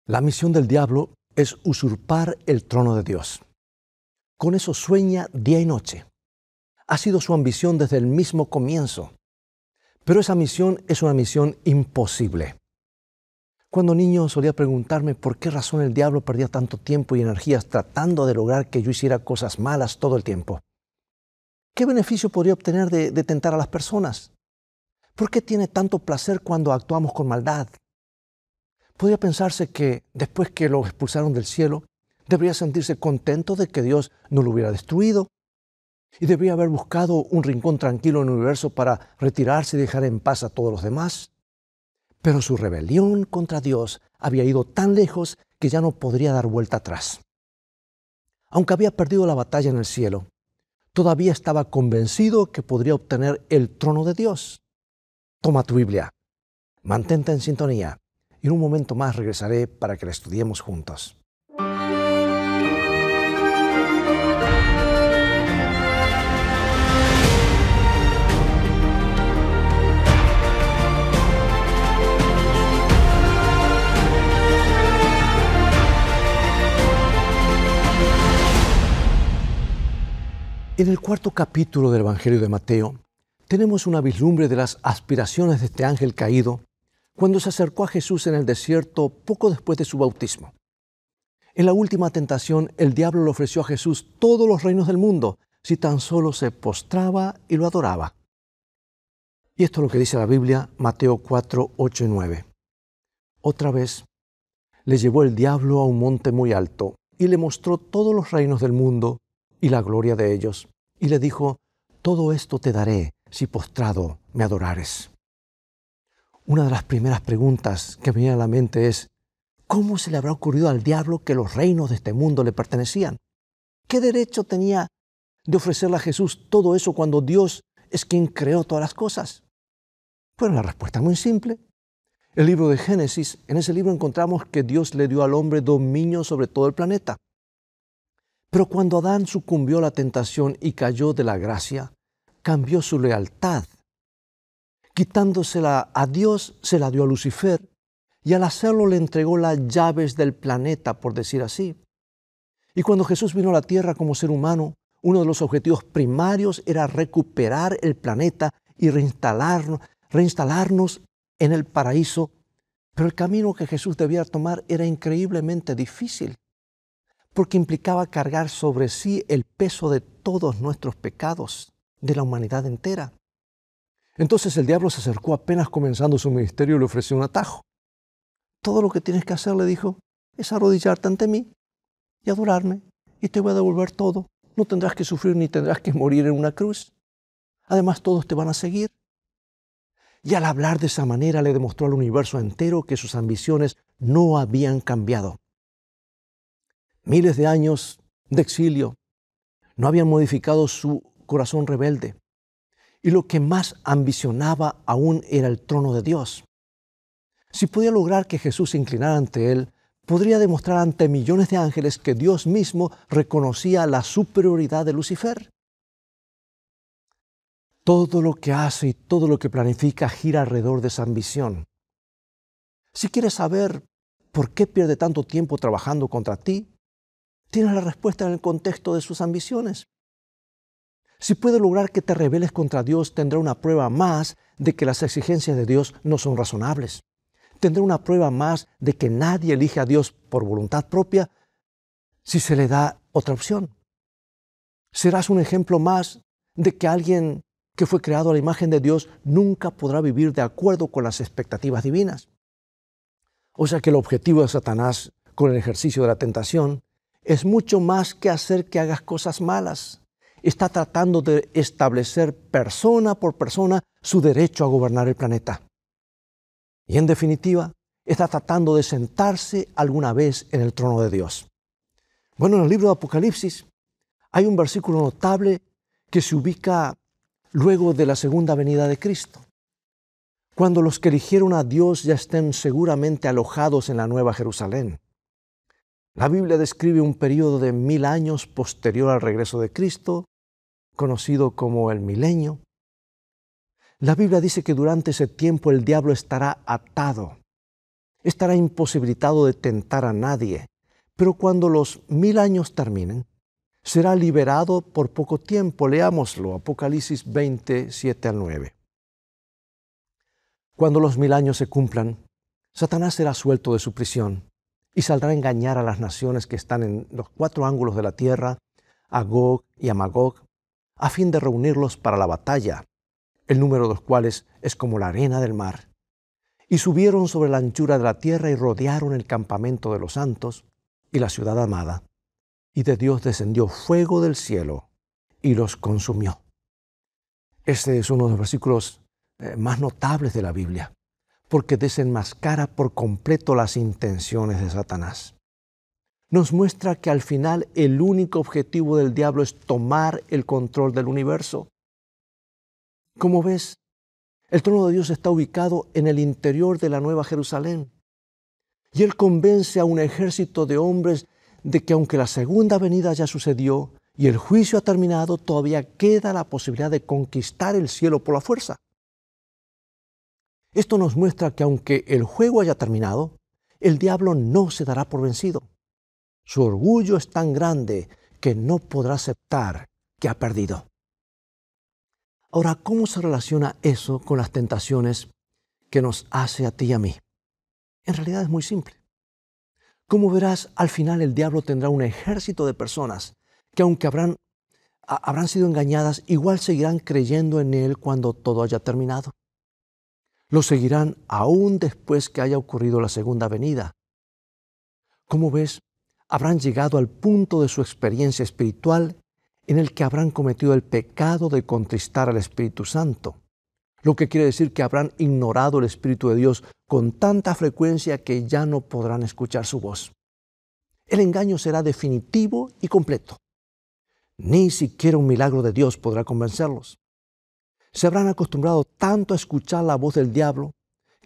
La misión del diablo es usurpar el trono de Dios. Con eso sueña día y noche. Ha sido su ambición desde el mismo comienzo. Pero esa misión es una misión imposible. Cuando niño solía preguntarme por qué razón el diablo perdía tanto tiempo y energías tratando de lograr que yo hiciera cosas malas todo el tiempo. ¿Qué beneficio podría obtener de tentar a las personas? ¿Por qué tiene tanto placer cuando actuamos con maldad? Podría pensarse que después que lo expulsaron del cielo, debería sentirse contento de que Dios no lo hubiera destruido y debería haber buscado un rincón tranquilo en el universo para retirarse y dejar en paz a todos los demás. Pero su rebelión contra Dios había ido tan lejos que ya no podría dar vuelta atrás. Aunque había perdido la batalla en el cielo, todavía estaba convencido que podría obtener el trono de Dios. Toma tu Biblia, mantente en sintonía y en un momento más regresaré para que la estudiemos juntos. En el cuarto capítulo del Evangelio de Mateo, tenemos una vislumbre de las aspiraciones de este ángel caído cuando se acercó a Jesús en el desierto poco después de su bautismo. En la última tentación, el diablo le ofreció a Jesús todos los reinos del mundo si tan solo se postraba y lo adoraba. Y esto es lo que dice la Biblia, Mateo 4, 8 y 9. Otra vez, le llevó el diablo a un monte muy alto y le mostró todos los reinos del mundo y la gloria de ellos. Y le dijo, todo esto te daré si postrado me adorares. Una de las primeras preguntas que me viene a la mente es, ¿cómo se le habrá ocurrido al diablo que los reinos de este mundo le pertenecían? ¿Qué derecho tenía de ofrecerle a Jesús todo eso cuando Dios es quien creó todas las cosas? Bueno, la respuesta es muy simple. El libro de Génesis, en ese libro encontramos que Dios le dio al hombre dominio sobre todo el planeta. Pero cuando Adán sucumbió a la tentación y cayó de la gracia, cambió su lealtad. Quitándosela a Dios, se la dio a Lucifer, y al hacerlo le entregó las llaves del planeta, por decir así. Y cuando Jesús vino a la tierra como ser humano, uno de los objetivos primarios era recuperar el planeta y reinstalarnos en el paraíso. Pero el camino que Jesús debía tomar era increíblemente difícil, porque implicaba cargar sobre sí el peso de todos nuestros pecados, de la humanidad entera. Entonces el diablo se acercó apenas comenzando su ministerio y le ofreció un atajo. Todo lo que tienes que hacer, le dijo, es arrodillarte ante mí y adorarme, y te voy a devolver todo. No tendrás que sufrir ni tendrás que morir en una cruz. Además, todos te van a seguir. Y al hablar de esa manera le demostró al universo entero que sus ambiciones no habían cambiado. Miles de años de exilio no habían modificado su corazón rebelde. Y lo que más ambicionaba aún era el trono de Dios. Si podía lograr que Jesús se inclinara ante él, podría demostrar ante millones de ángeles que Dios mismo reconocía la superioridad de Lucifer. Todo lo que hace y todo lo que planifica gira alrededor de esa ambición. Si quieres saber por qué pierde tanto tiempo trabajando contra ti, tienes la respuesta en el contexto de sus ambiciones. Si puede lograr que te rebeles contra Dios, tendrá una prueba más de que las exigencias de Dios no son razonables. Tendrá una prueba más de que nadie elige a Dios por voluntad propia si se le da otra opción. Serás un ejemplo más de que alguien que fue creado a la imagen de Dios nunca podrá vivir de acuerdo con las expectativas divinas. O sea que el objetivo de Satanás con el ejercicio de la tentación es mucho más que hacer que hagas cosas malas. Está tratando de establecer persona por persona su derecho a gobernar el planeta. Y en definitiva, está tratando de sentarse alguna vez en el trono de Dios. Bueno, en el libro de Apocalipsis hay un versículo notable que se ubica luego de la segunda venida de Cristo. Cuando los que eligieron a Dios ya estén seguramente alojados en la Nueva Jerusalén. La Biblia describe un periodo de 1000 años posterior al regreso de Cristo, conocido como el milenio. La Biblia dice que durante ese tiempo el diablo estará atado estará imposibilitado de tentar a nadie, pero cuando los 1000 años terminen, será liberado por poco tiempo. Leámoslo, Apocalipsis 20, 7 al 9. Cuando los 1000 años se cumplan, Satanás será suelto de su prisión y saldrá a engañar a las naciones que están en los 4 ángulos de la tierra, a Gog y a Magog, a fin de reunirlos para la batalla, el número de los cuales es como la arena del mar. Y subieron sobre la anchura de la tierra y rodearon el campamento de los santos y la ciudad amada. Y de Dios descendió fuego del cielo y los consumió. Este es uno de los versículos más notables de la Biblia, porque desenmascara por completo las intenciones de Satanás. Nos muestra que al final el único objetivo del diablo es tomar el control del universo. Como ves, el trono de Dios está ubicado en el interior de la Nueva Jerusalén. Y Él convence a un ejército de hombres de que aunque la segunda venida ya sucedió y el juicio ha terminado, todavía queda la posibilidad de conquistar el cielo por la fuerza. Esto nos muestra que aunque el juego haya terminado, el diablo no se dará por vencido. Su orgullo es tan grande que no podrá aceptar que ha perdido. Ahora, ¿cómo se relaciona eso con las tentaciones que nos hace a ti y a mí? En realidad es muy simple. Como verás, al final el diablo tendrá un ejército de personas que aunque habrán sido engañadas, igual seguirán creyendo en él cuando todo haya terminado. Lo seguirán aún después que haya ocurrido la segunda venida. Como ves, habrán llegado al punto de su experiencia espiritual en el que habrán cometido el pecado de contristar al Espíritu Santo, lo que quiere decir que habrán ignorado el Espíritu de Dios con tanta frecuencia que ya no podrán escuchar su voz. El engaño será definitivo y completo. Ni siquiera un milagro de Dios podrá convencerlos. Se habrán acostumbrado tanto a escuchar la voz del diablo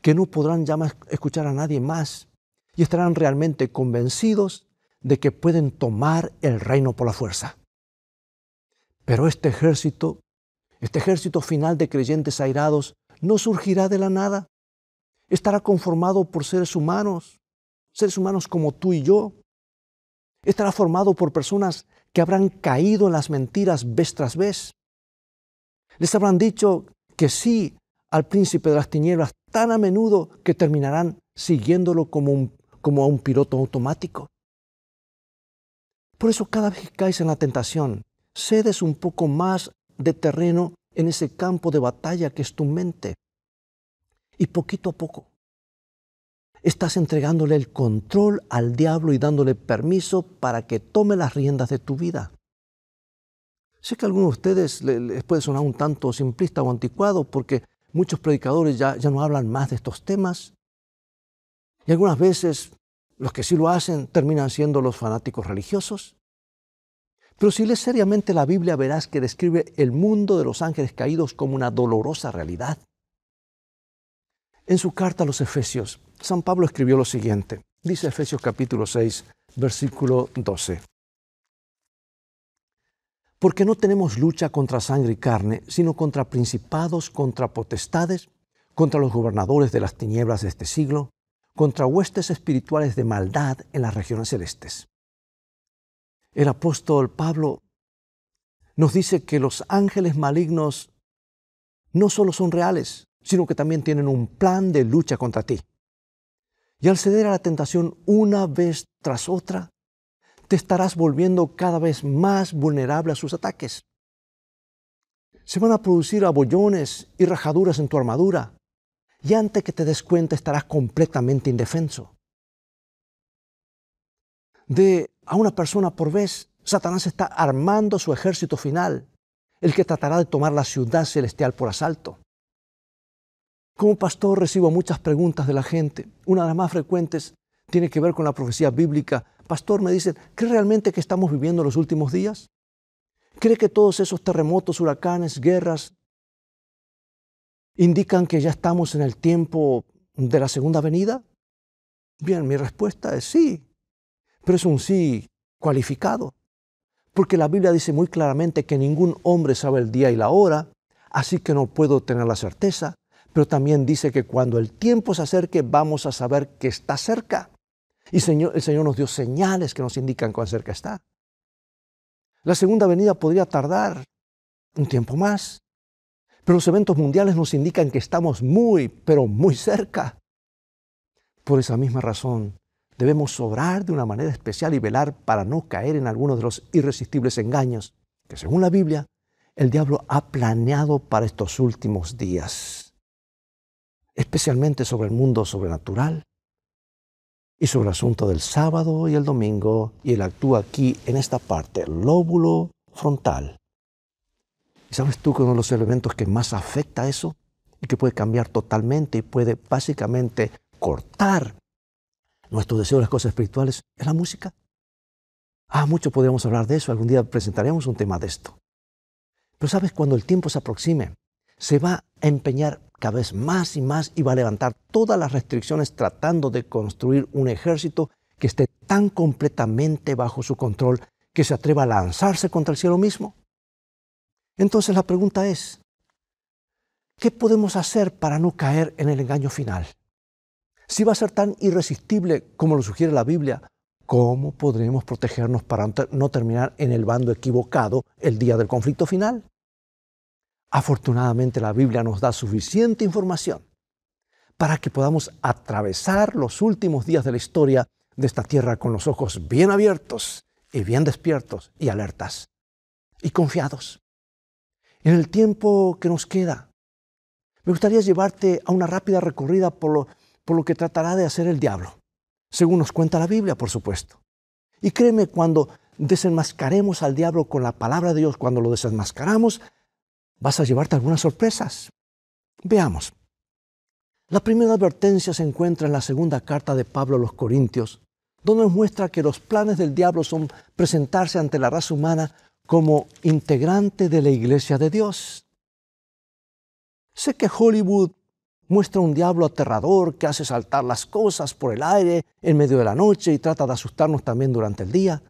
que no podrán ya más escuchar a nadie más y estarán realmente convencidos de que pueden tomar el reino por la fuerza. Pero este ejército final de creyentes airados no surgirá de la nada. Estará conformado por seres humanos como tú y yo. Estará formado por personas que habrán caído en las mentiras vez tras vez. Les habrán dicho que sí al príncipe de las tinieblas tan a menudo que terminarán siguiéndolo como a un piloto automático. Por eso cada vez que caes en la tentación, cedes un poco más de terreno en ese campo de batalla que es tu mente. Y poquito a poco estás entregándole el control al diablo y dándole permiso para que tome las riendas de tu vida. Sé que a algunos de ustedes les puede sonar un tanto simplista o anticuado porque muchos predicadores ya no hablan más de estos temas. Y algunas veces los que sí lo hacen terminan siendo los fanáticos religiosos. Pero si lees seriamente la Biblia verás que describe el mundo de los ángeles caídos como una dolorosa realidad. En su carta a los Efesios, San Pablo escribió lo siguiente. Dice Efesios capítulo 6, versículo 12. Porque no tenemos lucha contra sangre y carne, sino contra principados, contra potestades, contra los gobernadores de las tinieblas de este siglo, contra huestes espirituales de maldad en las regiones celestes. El apóstol Pablo nos dice que los ángeles malignos no solo son reales, sino que también tienen un plan de lucha contra ti. Y al ceder a la tentación una vez tras otra, te estarás volviendo cada vez más vulnerable a sus ataques. Se van a producir abollones y rajaduras en tu armadura, y antes que te des cuenta estarás completamente indefenso. A una persona por vez, Satanás está armando su ejército final, el que tratará de tomar la ciudad celestial por asalto. Como pastor recibo muchas preguntas de la gente. Una de las más frecuentes tiene que ver con la profecía bíblica. Pastor, me dicen, ¿cree realmente que estamos viviendo los últimos días? ¿Cree que todos esos terremotos, huracanes, guerras indican que ya estamos en el tiempo de la segunda venida? Bien, mi respuesta es sí, pero es un sí cualificado, porque la Biblia dice muy claramente que ningún hombre sabe el día y la hora, así que no puedo tener la certeza, pero también dice que cuando el tiempo se acerque vamos a saber que está cerca. Y el Señor nos dio señales que nos indican cuán cerca está. La segunda venida podría tardar un tiempo más, pero los eventos mundiales nos indican que estamos muy, pero muy cerca. Por esa misma razón, debemos obrar de una manera especial y velar para no caer en algunos de los irresistibles engaños que, según la Biblia, el diablo ha planeado para estos últimos días, especialmente sobre el mundo sobrenatural y sobre el asunto del sábado y el domingo, y él actúa aquí en esta parte, el lóbulo frontal. ¿Y sabes tú que uno de los elementos que más afecta a eso y que puede cambiar totalmente y puede básicamente cortar nuestro deseo de las cosas espirituales es la música? Mucho podríamos hablar de eso. Algún día presentaremos un tema de esto. Pero sabes, cuando el tiempo se aproxime, se va a empeñar cada vez más y va a levantar todas las restricciones tratando de construir un ejército que esté tan completamente bajo su control que se atreva a lanzarse contra el cielo mismo. Entonces la pregunta es, ¿qué podemos hacer para no caer en el engaño final? Si va a ser tan irresistible como lo sugiere la Biblia, ¿cómo podremos protegernos para no terminar en el bando equivocado el día del conflicto final? Afortunadamente la Biblia nos da suficiente información para que podamos atravesar los últimos días de la historia de esta tierra con los ojos bien abiertos y bien despiertos y alertas y confiados. En el tiempo que nos queda, me gustaría llevarte a una rápida recorrida por lo que tratará de hacer el diablo, según nos cuenta la Biblia, por supuesto. Y créeme, cuando desenmascaremos al diablo con la palabra de Dios, cuando lo desenmascaramos, vas a llevarte algunas sorpresas. Veamos. La primera advertencia se encuentra en la segunda carta de Pablo a los Corintios, donde nos muestra que los planes del diablo son presentarse ante la raza humana como integrante de la iglesia de Dios. Sé que Hollywood muestra un diablo aterrador que hace saltar las cosas por el aire en medio de la noche y trata de asustarnos también durante el día.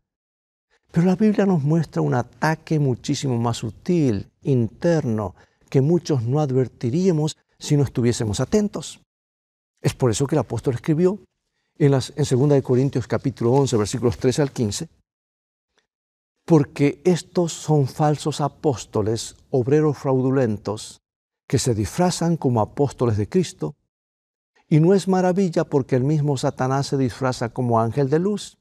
Pero la Biblia nos muestra un ataque muchísimo más sutil, interno, que muchos no advertiríamos si no estuviésemos atentos. Es por eso que el apóstol escribió en 2 Corintios capítulo 11, versículos 13 al 15, porque estos son falsos apóstoles, obreros fraudulentos, que se disfrazan como apóstoles de Cristo, y no es maravilla porque el mismo Satanás se disfraza como ángel de luz.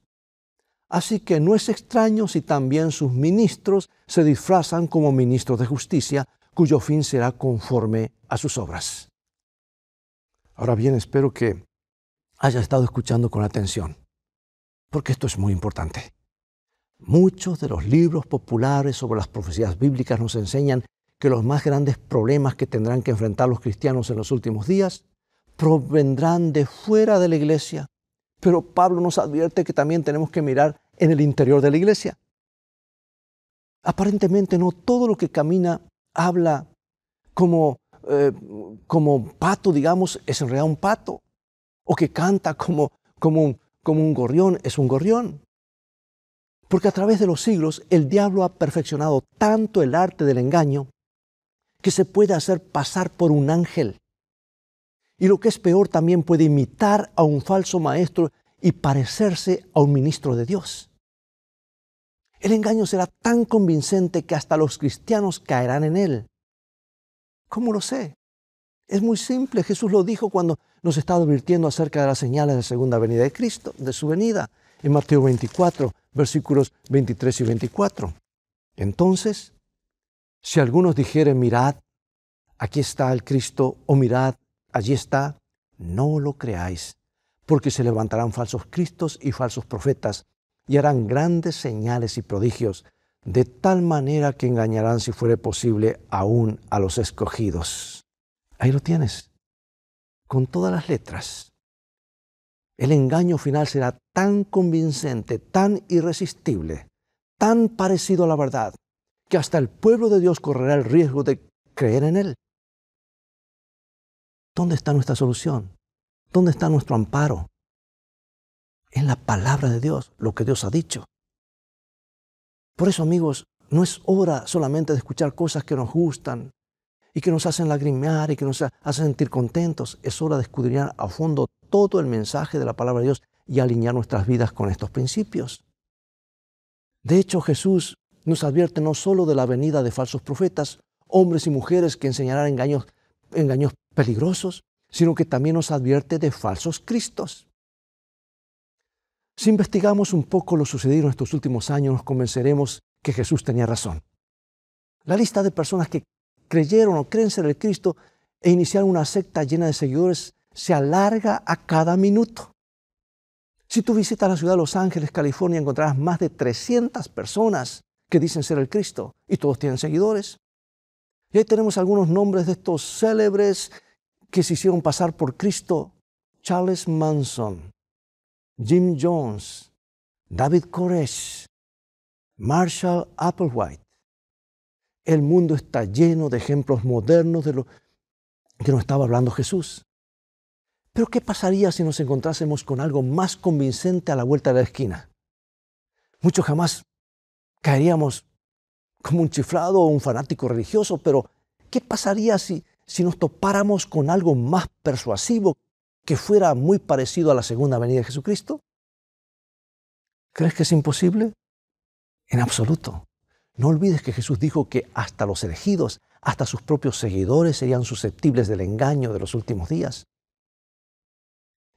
Así que no es extraño si también sus ministros se disfrazan como ministros de justicia, cuyo fin será conforme a sus obras. Ahora bien, espero que haya estado escuchando con atención, porque esto es muy importante. Muchos de los libros populares sobre las profecías bíblicas nos enseñan que los más grandes problemas que tendrán que enfrentar los cristianos en los últimos días provendrán de fuera de la iglesia. Pero Pablo nos advierte que también tenemos que mirar en el interior de la iglesia. Aparentemente no todo lo que camina, habla como pato, digamos, es en realidad un pato. O que canta como un gorrión, es un gorrión. Porque a través de los siglos el diablo ha perfeccionado tanto el arte del engaño que se puede hacer pasar por un ángel. Y lo que es peor, también puede imitar a un falso maestro y parecerse a un ministro de Dios. El engaño será tan convincente que hasta los cristianos caerán en él. ¿Cómo lo sé? Es muy simple. Jesús lo dijo cuando nos estaba advirtiendo acerca de las señales de la segunda venida de Cristo, de su venida, en Mateo 24, versículos 23 y 24. Entonces, si algunos dijeren, mirad, aquí está el Cristo, o mirad, allí está, no lo creáis, porque se levantarán falsos cristos y falsos profetas, y harán grandes señales y prodigios, de tal manera que engañarán, si fuere posible, aún a los escogidos. Ahí lo tienes, con todas las letras. El engaño final será tan convincente, tan irresistible, tan parecido a la verdad, que hasta el pueblo de Dios correrá el riesgo de creer en él. ¿Dónde está nuestra solución? ¿Dónde está nuestro amparo? En la palabra de Dios, lo que Dios ha dicho. Por eso, amigos, no es hora solamente de escuchar cosas que nos gustan y que nos hacen lagrimear y que nos hacen sentir contentos. Es hora de escudriñar a fondo todo el mensaje de la palabra de Dios y alinear nuestras vidas con estos principios. De hecho, Jesús nos advierte no solo de la venida de falsos profetas, hombres y mujeres que enseñarán engaños peligrosos, sino que también nos advierte de falsos cristos. Si investigamos un poco lo sucedido en estos últimos años, nos convenceremos que Jesús tenía razón. La lista de personas que creyeron o creen ser el Cristo e iniciaron una secta llena de seguidores se alarga a cada minuto. Si tú visitas la ciudad de Los Ángeles, California, encontrarás más de 300 personas que dicen ser el Cristo y todos tienen seguidores. Y ahí tenemos algunos nombres de estos célebres que se hicieron pasar por Cristo: Charles Manson, Jim Jones, David Koresh, Marshall Applewhite. El mundo está lleno de ejemplos modernos de lo que nos estaba hablando Jesús. Pero ¿qué pasaría si nos encontrásemos con algo más convincente a la vuelta de la esquina? Muchos jamás caeríamos como un chiflado o un fanático religioso, pero ¿qué pasaría si nos topáramos con algo más persuasivo que fuera muy parecido a la segunda venida de Jesucristo? ¿Crees que es imposible? En absoluto. No olvides que Jesús dijo que hasta los elegidos, hasta sus propios seguidores serían susceptibles del engaño de los últimos días.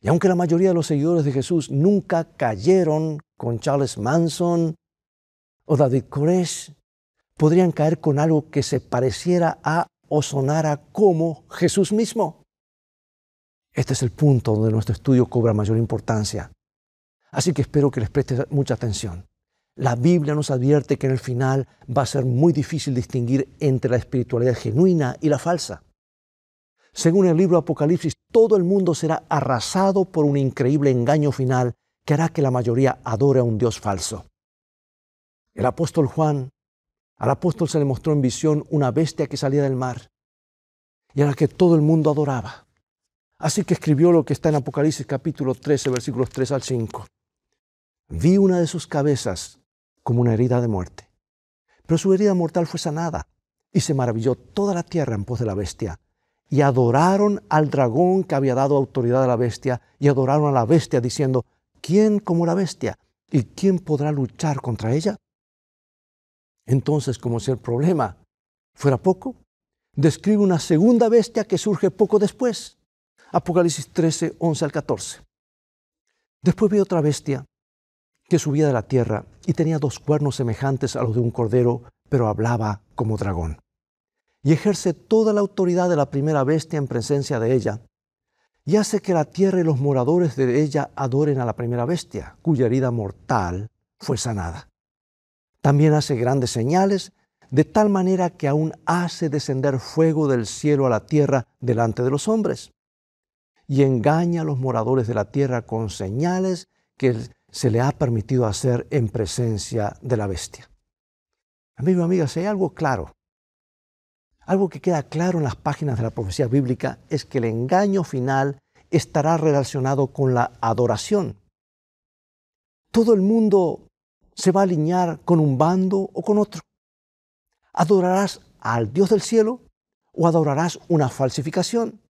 Y aunque la mayoría de los seguidores de Jesús nunca cayeron con Charles Manson o David Koresh, podrían caer con algo que se pareciera a o sonara como Jesús mismo. Este es el punto donde nuestro estudio cobra mayor importancia. Así que espero que les prestes mucha atención. La Biblia nos advierte que en el final va a ser muy difícil distinguir entre la espiritualidad genuina y la falsa. Según el libro Apocalipsis, todo el mundo será arrasado por un increíble engaño final que hará que la mayoría adore a un Dios falso. El apóstol Juan, al apóstol se le mostró en visión una bestia que salía del mar y a la que todo el mundo adoraba. Así que escribió lo que está en Apocalipsis capítulo 13, versículos 3 al 5. Vi una de sus cabezas como una herida de muerte, pero su herida mortal fue sanada y se maravilló toda la tierra en pos de la bestia. Y adoraron al dragón que había dado autoridad a la bestia, y adoraron a la bestia diciendo: ¿quién como la bestia? ¿Y quién podrá luchar contra ella? Entonces, como si el problema fuera poco, describe una segunda bestia que surge poco después. Apocalipsis 13, 11 al 14. Después vi otra bestia que subía de la tierra y tenía 2 cuernos semejantes a los de un cordero, pero hablaba como dragón. Y ejerce toda la autoridad de la primera bestia en presencia de ella, y hace que la tierra y los moradores de ella adoren a la primera bestia, cuya herida mortal fue sanada. También hace grandes señales, de tal manera que aún hace descender fuego del cielo a la tierra delante de los hombres, y engaña a los moradores de la tierra con señales que se le ha permitido hacer en presencia de la bestia. Amigo y amiga, si hay algo claro, algo que queda claro en las páginas de la profecía bíblica, es que el engaño final estará relacionado con la adoración. Todo el mundo se va a alinear con un bando o con otro. ¿Adorarás al Dios del cielo o adorarás una falsificación?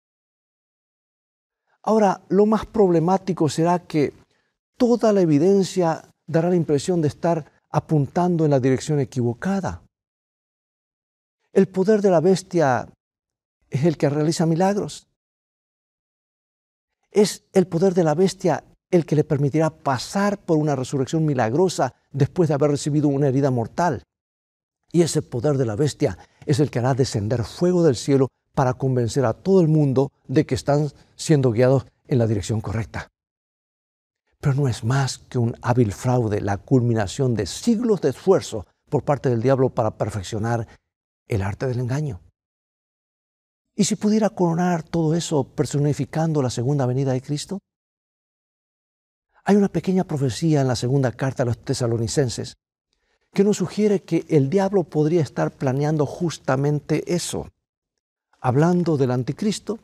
Ahora, lo más problemático será que toda la evidencia dará la impresión de estar apuntando en la dirección equivocada. El poder de la bestia es el que realiza milagros. Es el poder de la bestia el que le permitirá pasar por una resurrección milagrosa después de haber recibido una herida mortal. Y ese poder de la bestia es el que hará descender fuego del cielo para convencer a todo el mundo de que están siendo guiados en la dirección correcta. Pero no es más que un hábil fraude, la culminación de siglos de esfuerzo por parte del diablo para perfeccionar el arte del engaño. ¿Y si pudiera coronar todo eso personificando la segunda venida de Cristo? Hay una pequeña profecía en la segunda carta a los tesalonicenses que nos sugiere que el diablo podría estar planeando justamente eso. Hablando del anticristo,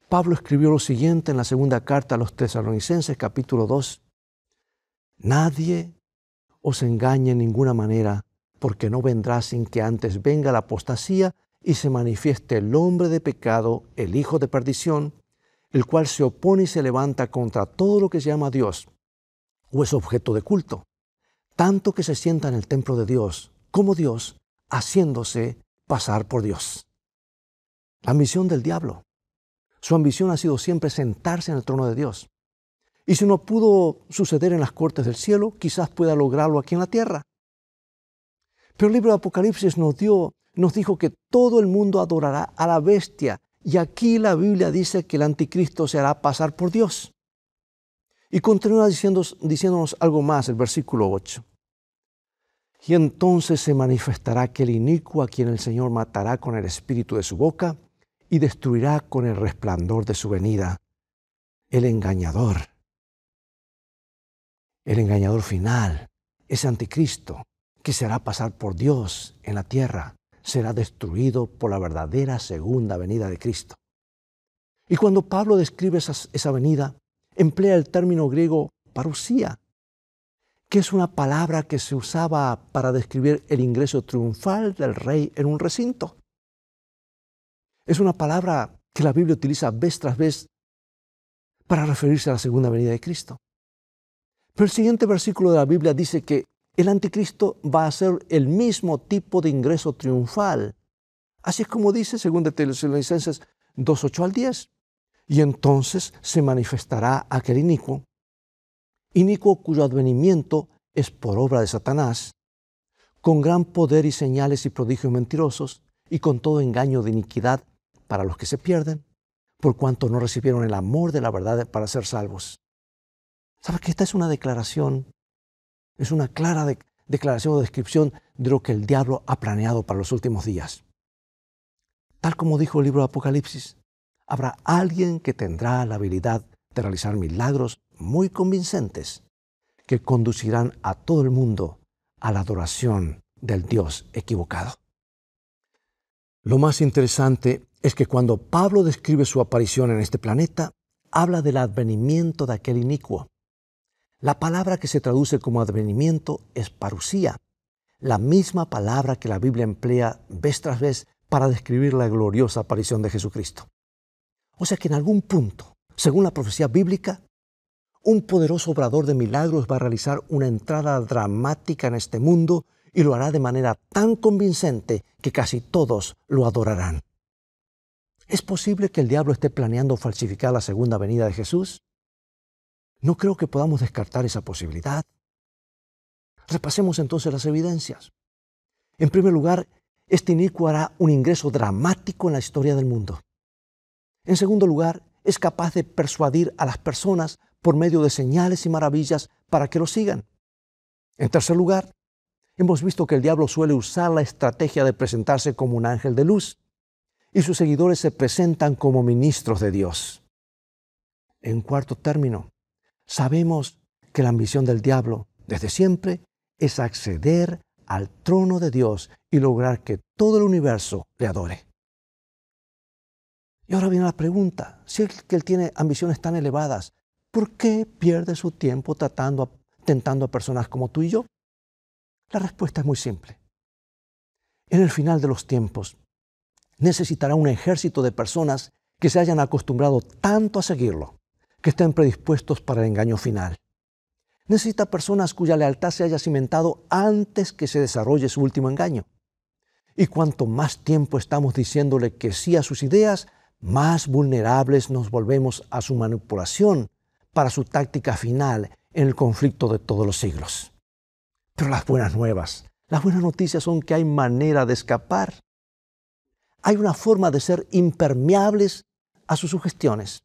Pablo escribió lo siguiente en la segunda carta a los tesalonicenses, capítulo 2. Nadie os engañe en ninguna manera, porque no vendrá sin que antes venga la apostasía y se manifieste el hombre de pecado, el hijo de perdición, el cual se opone y se levanta contra todo lo que se llama Dios o es objeto de culto, tanto que se sienta en el templo de Dios como Dios, haciéndose pasar por Dios. La ambición del diablo. Su ambición ha sido siempre sentarse en el trono de Dios. Y si no pudo suceder en las cortes del cielo, quizás pueda lograrlo aquí en la tierra. Pero el libro de Apocalipsis nos dijo que todo el mundo adorará a la bestia. Y aquí la Biblia dice que el anticristo se hará pasar por Dios. Y continúa diciéndonos algo más, el versículo 8. Y entonces se manifestará aquel inicuo a quien el Señor matará con el espíritu de su boca y destruirá con el resplandor de su venida. El engañador final, ese anticristo que se hará pasar por Dios en la tierra, será destruido por la verdadera segunda venida de Cristo. Y cuando Pablo describe esa venida, emplea el término griego parusía, que es una palabra que se usaba para describir el ingreso triunfal del rey en un recinto. Es una palabra que la Biblia utiliza vez tras vez para referirse a la segunda venida de Cristo. Pero el siguiente versículo de la Biblia dice que el anticristo va a ser el mismo tipo de ingreso triunfal. Así es como dice, según de Tesalonicenses 2:8 al 10. Y entonces se manifestará aquel inicuo cuyo advenimiento es por obra de Satanás, con gran poder y señales y prodigios mentirosos, y con todo engaño de iniquidad para los que se pierden, por cuanto no recibieron el amor de la verdad para ser salvos. ¿Sabes que esta es una declaración? Es una clara declaración o descripción de lo que el diablo ha planeado para los últimos días. Tal como dijo el libro de Apocalipsis, habrá alguien que tendrá la habilidad de realizar milagros muy convincentes que conducirán a todo el mundo a la adoración del Dios equivocado. Lo más interesante es que cuando Pablo describe su aparición en este planeta, habla del advenimiento de aquel inicuo. La palabra que se traduce como advenimiento es parusía, la misma palabra que la Biblia emplea vez tras vez para describir la gloriosa aparición de Jesucristo. O sea que en algún punto, según la profecía bíblica, un poderoso obrador de milagros va a realizar una entrada dramática en este mundo y lo hará de manera tan convincente que casi todos lo adorarán. ¿Es posible que el diablo esté planeando falsificar la segunda venida de Jesús? No creo que podamos descartar esa posibilidad. Repasemos entonces las evidencias. En primer lugar, este inicuo hará un ingreso dramático en la historia del mundo. En segundo lugar, es capaz de persuadir a las personas por medio de señales y maravillas para que lo sigan. En tercer lugar, hemos visto que el diablo suele usar la estrategia de presentarse como un ángel de luz y sus seguidores se presentan como ministros de Dios. En cuarto término, sabemos que la ambición del diablo, desde siempre, es acceder al trono de Dios y lograr que todo el universo le adore. Y ahora viene la pregunta, si es que él tiene ambiciones tan elevadas, ¿por qué pierde su tiempo tentando a personas como tú y yo? La respuesta es muy simple. En el final de los tiempos, necesitará un ejército de personas que se hayan acostumbrado tanto a seguirlo, que estén predispuestos para el engaño final. Necesita personas cuya lealtad se haya cimentado antes que se desarrolle su último engaño. Y cuanto más tiempo estamos diciéndole que sí a sus ideas, más vulnerables nos volvemos a su manipulación para su táctica final en el conflicto de todos los siglos. Pero las buenas noticias son que hay manera de escapar. Hay una forma de ser impermeables a sus sugestiones.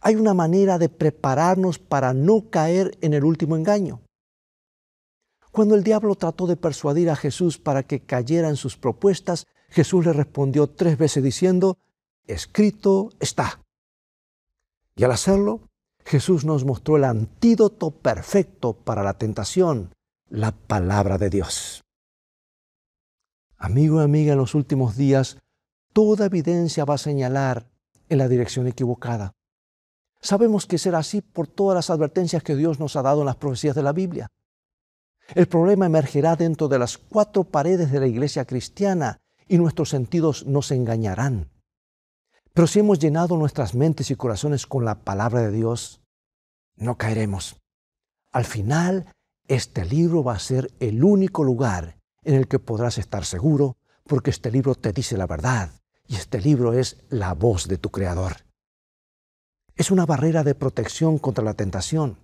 Hay una manera de prepararnos para no caer en el último engaño. Cuando el diablo trató de persuadir a Jesús para que cayera en sus propuestas, Jesús le respondió 3 veces diciendo, escrito está. Y al hacerlo, Jesús nos mostró el antídoto perfecto para la tentación, la palabra de Dios. Amigo y amiga, en los últimos días, toda evidencia va a señalar en la dirección equivocada. Sabemos que será así por todas las advertencias que Dios nos ha dado en las profecías de la Biblia. El problema emergerá dentro de las 4 paredes de la iglesia cristiana y nuestros sentidos nos engañarán. Pero si hemos llenado nuestras mentes y corazones con la palabra de Dios, no caeremos. Al final, este libro va a ser el único lugar en el que podrás estar seguro, porque este libro te dice la verdad y este libro es la voz de tu Creador. Es una barrera de protección contra la tentación.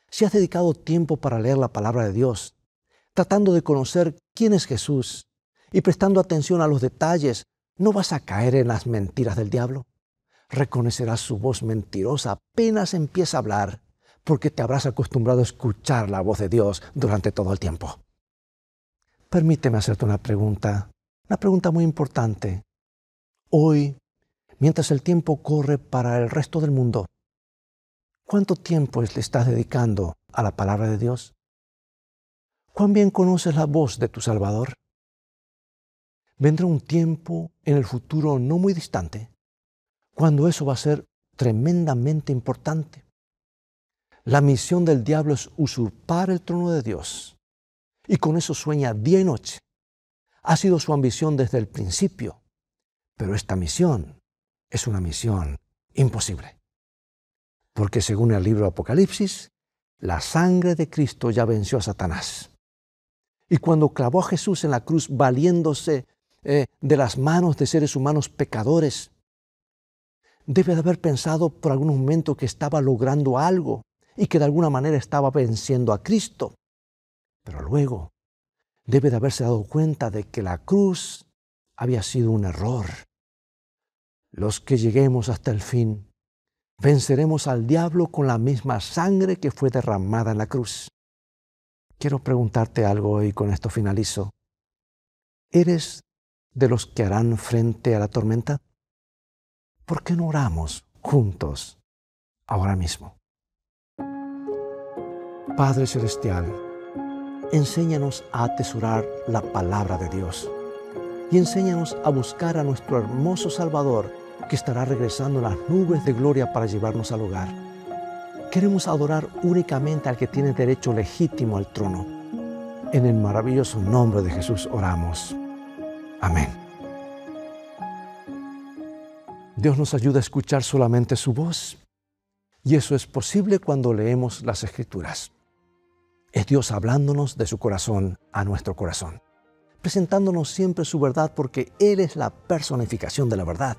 Si has dedicado tiempo para leer la palabra de Dios, tratando de conocer quién es Jesús y prestando atención a los detalles, ¿no vas a caer en las mentiras del diablo? Reconocerás su voz mentirosa apenas empieza a hablar, porque te habrás acostumbrado a escuchar la voz de Dios durante todo el tiempo. Permíteme hacerte una pregunta muy importante. Hoy, mientras el tiempo corre para el resto del mundo, ¿cuánto tiempo le estás dedicando a la palabra de Dios? ¿Cuán bien conoces la voz de tu Salvador? Vendrá un tiempo en el futuro no muy distante, cuando eso va a ser tremendamente importante. La misión del diablo es usurpar el trono de Dios, y con eso sueña día y noche. Ha sido su ambición desde el principio, pero esta misión es una misión imposible. Porque según el libro de Apocalipsis, la sangre de Cristo ya venció a Satanás. Y cuando clavó a Jesús en la cruz valiéndose de las manos de seres humanos pecadores, debe de haber pensado por algún momento que estaba logrando algo y que de alguna manera estaba venciendo a Cristo. Pero luego debe de haberse dado cuenta de que la cruz había sido un error. Los que lleguemos hasta el fin, venceremos al diablo con la misma sangre que fue derramada en la cruz. Quiero preguntarte algo y con esto finalizo. ¿Eres de los que harán frente a la tormenta? ¿Por qué no oramos juntos ahora mismo? Padre Celestial, enséñanos a atesorar la palabra de Dios y enséñanos a buscar a nuestro hermoso Salvador que estará regresando en las nubes de gloria para llevarnos al hogar. Queremos adorar únicamente al que tiene derecho legítimo al trono. En el maravilloso nombre de Jesús oramos. Amén. Dios nos ayuda a escuchar solamente su voz, y eso es posible cuando leemos las Escrituras. Es Dios hablándonos de su corazón a nuestro corazón, presentándonos siempre su verdad porque Él es la personificación de la verdad.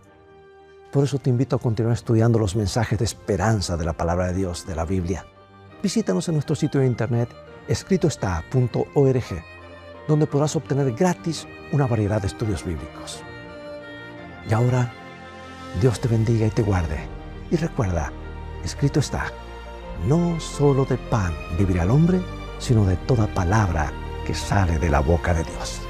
Por eso te invito a continuar estudiando los mensajes de esperanza de la palabra de Dios, de la Biblia. Visítanos en nuestro sitio de internet escritoestá.org, donde podrás obtener gratis una variedad de estudios bíblicos. Y ahora, Dios te bendiga y te guarde. Y recuerda, escrito está, no solo de pan vivirá el hombre, sino de toda palabra que sale de la boca de Dios.